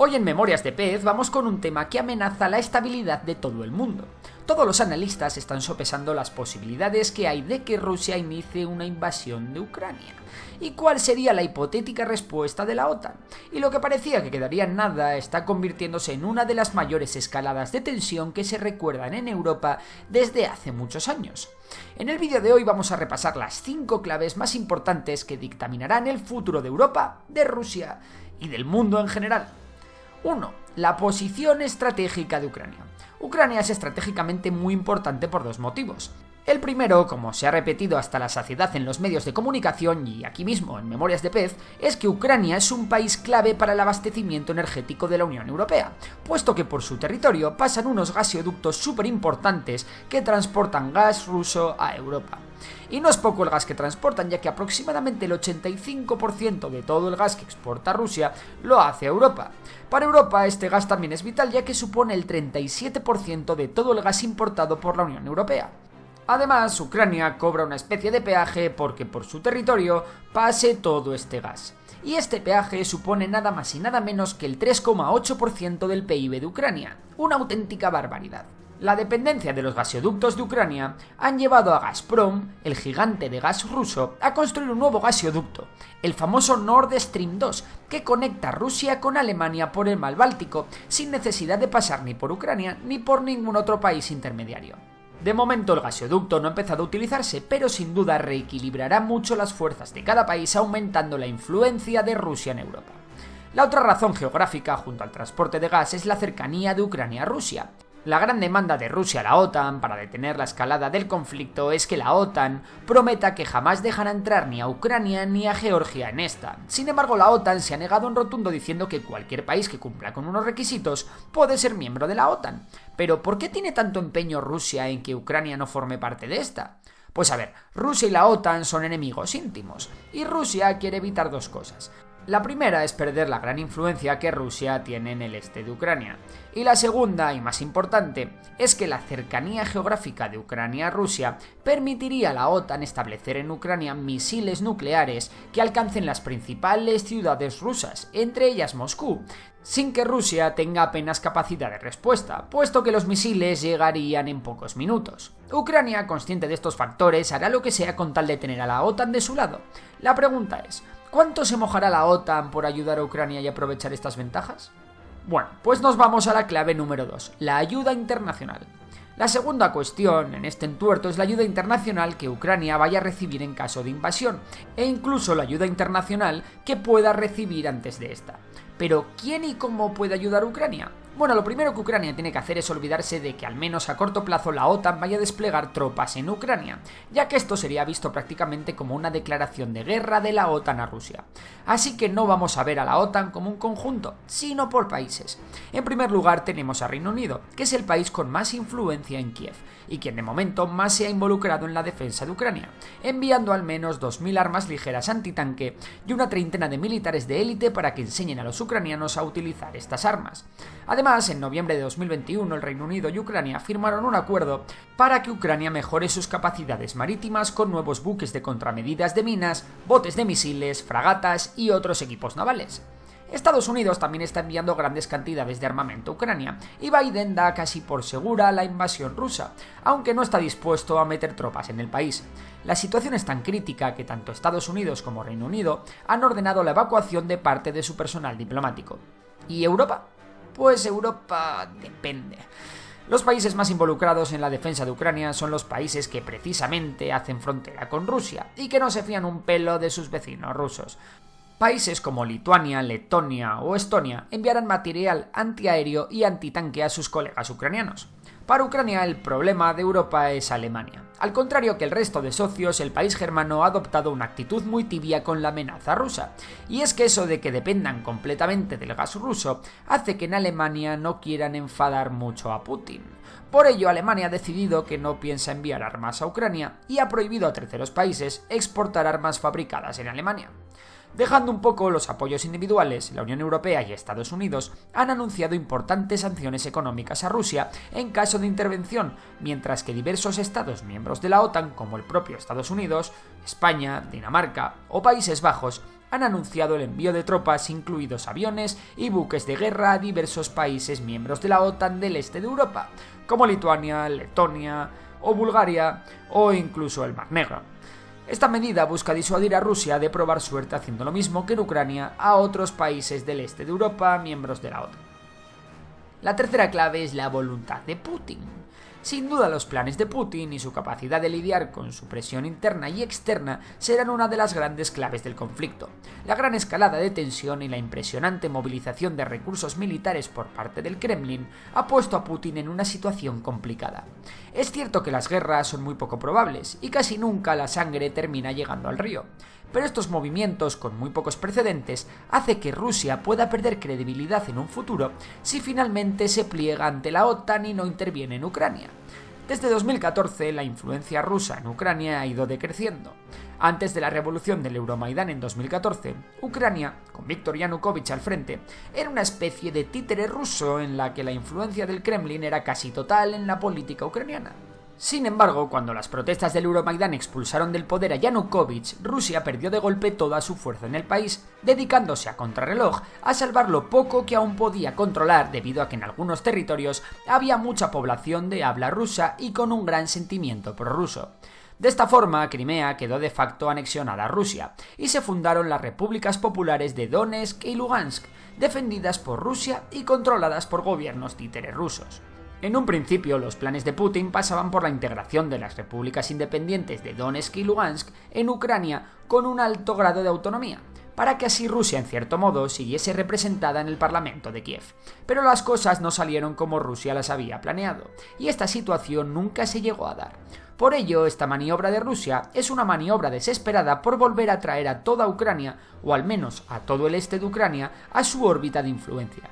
Hoy en Memorias de Pez vamos con un tema que amenaza la estabilidad de todo el mundo. Todos los analistas están sopesando las posibilidades que hay de que Rusia inicie una invasión de Ucrania. ¿Y cuál sería la hipotética respuesta de la OTAN? Y lo que parecía que quedaría en nada está convirtiéndose en una de las mayores escaladas de tensión que se recuerdan en Europa desde hace muchos años. En el vídeo de hoy vamos a repasar las 5 claves más importantes que dictaminarán el futuro de Europa, de Rusia y del mundo en general. 1. La posición estratégica de Ucrania. Ucrania es estratégicamente muy importante por dos motivos. El primero, como se ha repetido hasta la saciedad en los medios de comunicación y aquí mismo en Memorias de Pez, es que Ucrania es un país clave para el abastecimiento energético de la Unión Europea, puesto que por su territorio pasan unos gasoductos súper importantes que transportan gas ruso a Europa. Y no es poco el gas que transportan, ya que aproximadamente el 85% de todo el gas que exporta Rusia lo hace a Europa. Para Europa este gas también es vital, ya que supone el 37% de todo el gas importado por la Unión Europea. Además, Ucrania cobra una especie de peaje porque por su territorio pase todo este gas. Y este peaje supone nada más y nada menos que el 3,8% del PIB de Ucrania. Una auténtica barbaridad. La dependencia de los gasoductos de Ucrania han llevado a Gazprom, el gigante de gas ruso, a construir un nuevo gasoducto, el famoso Nord Stream 2, que conecta Rusia con Alemania por el mar Báltico, sin necesidad de pasar ni por Ucrania ni por ningún otro país intermediario. De momento el gasoducto no ha empezado a utilizarse, pero sin duda reequilibrará mucho las fuerzas de cada país, aumentando la influencia de Rusia en Europa. La otra razón geográfica junto al transporte de gas es la cercanía de Ucrania a Rusia. La gran demanda de Rusia a la OTAN para detener la escalada del conflicto es que la OTAN prometa que jamás dejará entrar ni a Ucrania ni a Georgia en esta. Sin embargo, la OTAN se ha negado en rotundo diciendo que cualquier país que cumpla con unos requisitos puede ser miembro de la OTAN. Pero ¿por qué tiene tanto empeño Rusia en que Ucrania no forme parte de esta? Pues a ver, Rusia y la OTAN son enemigos íntimos, y Rusia quiere evitar dos cosas. La primera es perder la gran influencia que Rusia tiene en el este de Ucrania. Y la segunda, y más importante, es que la cercanía geográfica de Ucrania a Rusia permitiría a la OTAN establecer en Ucrania misiles nucleares que alcancen las principales ciudades rusas, entre ellas Moscú, sin que Rusia tenga apenas capacidad de respuesta, puesto que los misiles llegarían en pocos minutos. Ucrania, consciente de estos factores, hará lo que sea con tal de tener a la OTAN de su lado. La pregunta es, ¿cuánto se mojará la OTAN por ayudar a Ucrania y aprovechar estas ventajas? Bueno, pues nos vamos a la clave número 2, la ayuda internacional. La segunda cuestión en este entuerto es la ayuda internacional que Ucrania vaya a recibir en caso de invasión, e incluso la ayuda internacional que pueda recibir antes de esta. Pero, ¿quién y cómo puede ayudar a Ucrania? Bueno, lo primero que Ucrania tiene que hacer es olvidarse de que al menos a corto plazo la OTAN vaya a desplegar tropas en Ucrania, ya que esto sería visto prácticamente como una declaración de guerra de la OTAN a Rusia. Así que no vamos a ver a la OTAN como un conjunto, sino por países. En primer lugar tenemos a Reino Unido, que es el país con más influencia en Kiev, y quien de momento más se ha involucrado en la defensa de Ucrania, enviando al menos 2.000 armas ligeras antitanque y una treintena de militares de élite para que enseñen a los ucranianos a utilizar estas armas. Además, en noviembre de 2021 el Reino Unido y Ucrania firmaron un acuerdo para que Ucrania mejore sus capacidades marítimas con nuevos buques de contramedidas de minas, botes de misiles, fragatas y otros equipos navales. Estados Unidos también está enviando grandes cantidades de armamento a Ucrania, y Biden da casi por segura la invasión rusa, aunque no está dispuesto a meter tropas en el país. La situación es tan crítica que tanto Estados Unidos como Reino Unido han ordenado la evacuación de parte de su personal diplomático. ¿Y Europa? Pues Europa depende. Los países más involucrados en la defensa de Ucrania son los países que precisamente hacen frontera con Rusia y que no se fían un pelo de sus vecinos rusos. Países como Lituania, Letonia o Estonia enviarán material antiaéreo y antitanque a sus colegas ucranianos. Para Ucrania el problema de Europa es Alemania. Al contrario que el resto de socios, el país germano ha adoptado una actitud muy tibia con la amenaza rusa. Y es que eso de que dependan completamente del gas ruso hace que en Alemania no quieran enfadar mucho a Putin. Por ello, Alemania ha decidido que no piensa enviar armas a Ucrania y ha prohibido a terceros países exportar armas fabricadas en Alemania. Dejando un poco los apoyos individuales, la Unión Europea y Estados Unidos han anunciado importantes sanciones económicas a Rusia en caso de intervención, mientras que diversos estados miembros de la OTAN, como el propio Estados Unidos, España, Dinamarca o Países Bajos, han anunciado el envío de tropas, incluidos aviones y buques de guerra, a diversos países miembros de la OTAN del este de Europa, como Lituania, Letonia o Bulgaria, o incluso el Mar Negro. Esta medida busca disuadir a Rusia de probar suerte haciendo lo mismo que en Ucrania a otros países del este de Europa, miembros de la OTAN. La tercera clave es la voluntad de Putin. Sin duda, los planes de Putin y su capacidad de lidiar con su presión interna y externa serán una de las grandes claves del conflicto. La gran escalada de tensión y la impresionante movilización de recursos militares por parte del Kremlin ha puesto a Putin en una situación complicada. Es cierto que las guerras son muy poco probables y casi nunca la sangre termina llegando al río, pero estos movimientos con muy pocos precedentes hace que Rusia pueda perder credibilidad en un futuro si finalmente se pliega ante la OTAN y no interviene en Ucrania. Desde 2014 la influencia rusa en Ucrania ha ido decreciendo. Antes de la revolución del Euromaidán en 2014, Ucrania, con Viktor Yanukovych al frente, era una especie de títere ruso en la que la influencia del Kremlin era casi total en la política ucraniana. Sin embargo, cuando las protestas del Euromaidán expulsaron del poder a Yanukovych, Rusia perdió de golpe toda su fuerza en el país, dedicándose a contrarreloj a salvar lo poco que aún podía controlar debido a que en algunos territorios había mucha población de habla rusa y con un gran sentimiento prorruso. De esta forma, Crimea quedó de facto anexionada a Rusia, y se fundaron las repúblicas populares de Donetsk y Lugansk, defendidas por Rusia y controladas por gobiernos títeres rusos. En un principio, los planes de Putin pasaban por la integración de las repúblicas independientes de Donetsk y Lugansk en Ucrania con un alto grado de autonomía, para que así Rusia, en cierto modo, siguiese representada en el Parlamento de Kiev. Pero las cosas no salieron como Rusia las había planeado, y esta situación nunca se llegó a dar. Por ello, esta maniobra de Rusia es una maniobra desesperada por volver a traer a toda Ucrania, o al menos a todo el este de Ucrania, a su órbita de influencia.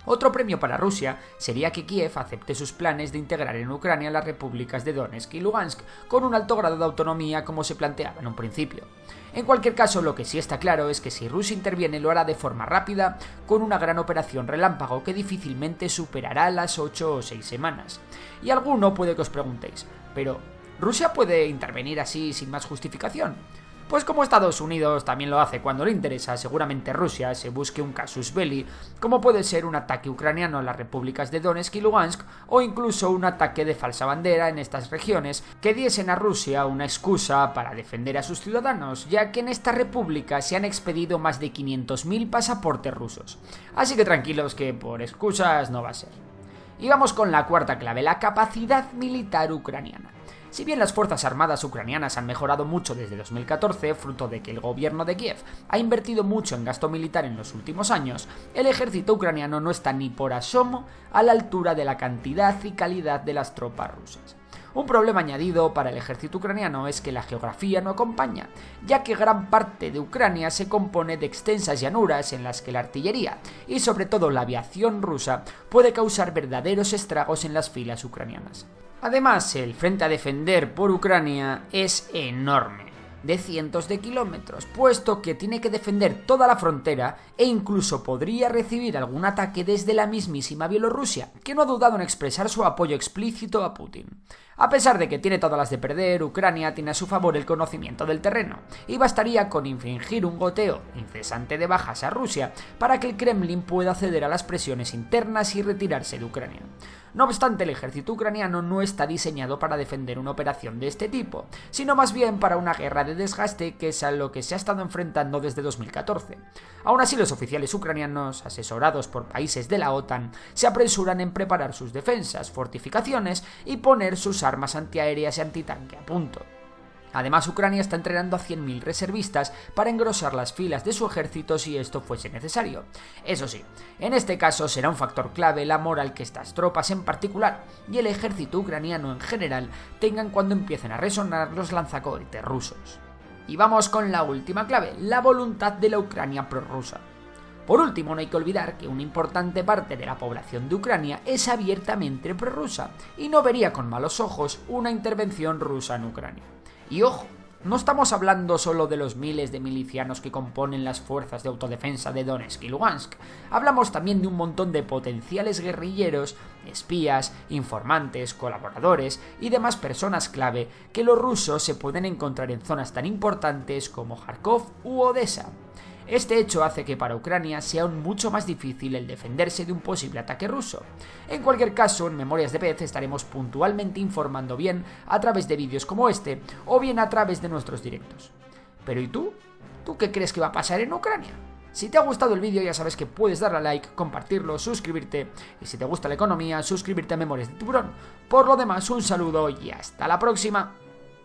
Otro premio para Rusia sería que Kiev acepte sus planes de integrar en Ucrania las repúblicas de Donetsk y Lugansk con un alto grado de autonomía como se planteaba en un principio. En cualquier caso, lo que sí está claro es que si Rusia interviene lo hará de forma rápida, con una gran operación relámpago que difícilmente superará las 8 o 6 semanas. Y alguno puede que os preguntéis, ¿pero Rusia puede intervenir así sin más justificación? Pues como Estados Unidos también lo hace cuando le interesa, seguramente Rusia se busque un casus belli, como puede ser un ataque ucraniano a las repúblicas de Donetsk y Lugansk, o incluso un ataque de falsa bandera en estas regiones que diesen a Rusia una excusa para defender a sus ciudadanos, ya que en esta república se han expedido más de 500.000 pasaportes rusos. Así que tranquilos que por excusas no va a ser. Y vamos con la cuarta clave, la capacidad militar ucraniana. Si bien las fuerzas armadas ucranianas han mejorado mucho desde 2014, fruto de que el gobierno de Kiev ha invertido mucho en gasto militar en los últimos años, el ejército ucraniano no está ni por asomo a la altura de la cantidad y calidad de las tropas rusas. Un problema añadido para el ejército ucraniano es que la geografía no acompaña, ya que gran parte de Ucrania se compone de extensas llanuras en las que la artillería y sobre todo la aviación rusa puede causar verdaderos estragos en las filas ucranianas. Además, el frente a defender por Ucrania es enorme, de cientos de kilómetros, puesto que tiene que defender toda la frontera e incluso podría recibir algún ataque desde la mismísima Bielorrusia, que no ha dudado en expresar su apoyo explícito a Putin. A pesar de que tiene todas las de perder, Ucrania tiene a su favor el conocimiento del terreno, y bastaría con infringir un goteo incesante de bajas a Rusia para que el Kremlin pueda ceder a las presiones internas y retirarse de Ucrania. No obstante, el ejército ucraniano no está diseñado para defender una operación de este tipo, sino más bien para una guerra de desgaste, que es a lo que se ha estado enfrentando desde 2014. Aún así, los oficiales ucranianos, asesorados por países de la OTAN, se apresuran en preparar sus defensas, fortificaciones y poner sus armas antiaéreas y antitanque a punto. Además, Ucrania está entrenando a 100.000 reservistas para engrosar las filas de su ejército si esto fuese necesario. Eso sí, en este caso será un factor clave la moral que estas tropas en particular y el ejército ucraniano en general tengan cuando empiecen a resonar los lanzacohetes rusos. Y vamos con la última clave, la voluntad de la Ucrania prorrusa. Por último, no hay que olvidar que una importante parte de la población de Ucrania es abiertamente prorrusa y no vería con malos ojos una intervención rusa en Ucrania. Y ojo, No estamos hablando solo de los miles de milicianos que componen las fuerzas de autodefensa de Donetsk y Lugansk, hablamos también de un montón de potenciales guerrilleros, espías, informantes, colaboradores y demás personas clave que los rusos se pueden encontrar en zonas tan importantes como Kharkov u Odessa. Este hecho hace que para Ucrania sea aún mucho más difícil el defenderse de un posible ataque ruso. En cualquier caso, en Memorias de Pez estaremos puntualmente informando bien a través de vídeos como este o bien a través de nuestros directos. Pero ¿y tú? ¿Tú qué crees que va a pasar en Ucrania? Si te ha gustado el vídeo ya sabes que puedes darle a like, compartirlo, suscribirte y si te gusta la economía, suscribirte a Memorias de Tiburón. Por lo demás, un saludo y hasta la próxima.